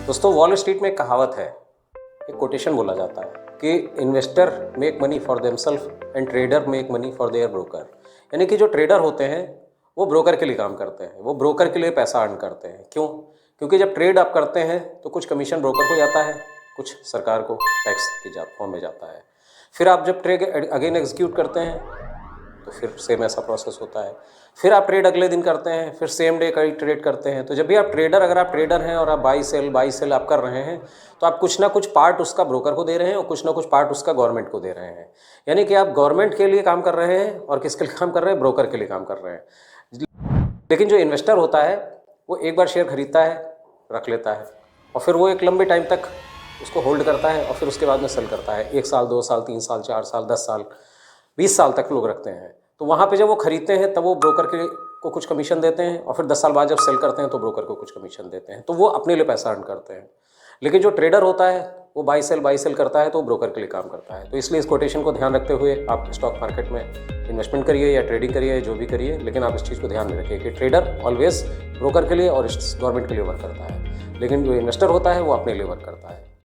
दोस्तों, wall street में एक कहावत है, एक कोटेशन बोला जाता है कि investor make money for themself and trader make money for their broker. यानी कि जो ट्रेडर होते हैं वो ब्रोकर के लिए काम करते हैं, वो ब्रोकर के लिए पैसा अर्न करते हैं। क्यों? क्योंकि जब ट्रेड आप करते हैं तो कुछ कमीशन ब्रोकर को जाता है, कुछ सरकार को टैक्स की फॉर्म में जाता है। फिर आप जब ट्रेड अगेन एग्जीक्यूट करते हैं तो फिर सेम ऐसा प्रोसेस होता है। फिर आप ट्रेड अगले दिन करते हैं, फिर सेम डे का ही ट्रेड करते हैं। तो जब भी आप अगर आप ट्रेडर हैं और आप बाई सेल आप कर रहे हैं तो आप कुछ ना कुछ पार्ट उसका ब्रोकर को दे रहे हैं और कुछ ना कुछ पार्ट उसका गवर्नमेंट को दे रहे हैं। यानी कि आप गवर्नमेंट के लिए काम कर रहे हैं और किसके लिए काम कर रहे हैं? ब्रोकर के लिए काम कर रहे हैं। लेकिन जो इन्वेस्टर होता है वो एक बार शेयर खरीदता है, रख लेता है और फिर वो एक लंबे टाइम तक उसको होल्ड करता है और फिर उसके बाद में सेल करता है। 1 साल, 2 साल, 3 साल, 4 साल, 10 साल, 20 साल तक लोग रखते हैं। तो वहाँ पे जब वो खरीदते हैं तब वो ब्रोकर को कुछ कमीशन देते हैं और फिर 10 साल बाद जब सेल करते हैं तो ब्रोकर को कुछ कमीशन देते हैं। तो वो अपने लिए पैसा अर्न करते हैं। लेकिन जो ट्रेडर होता है वो बाई सेल करता है तो वो ब्रोकर के लिए काम करता है। तो इसलिए इस कोटेशन को ध्यान रखते हुए आप स्टॉक मार्केट में इन्वेस्टमेंट करिए या ट्रेडिंग करिए, जो भी करिए, लेकिन आप इस चीज़ को ध्यान में रखिए कि ट्रेडर ऑलवेज ब्रोकर के लिए और गवर्नमेंट के लिए वर्क करता है, लेकिन जो इन्वेस्टर होता है वो अपने लिए वर्क करता है।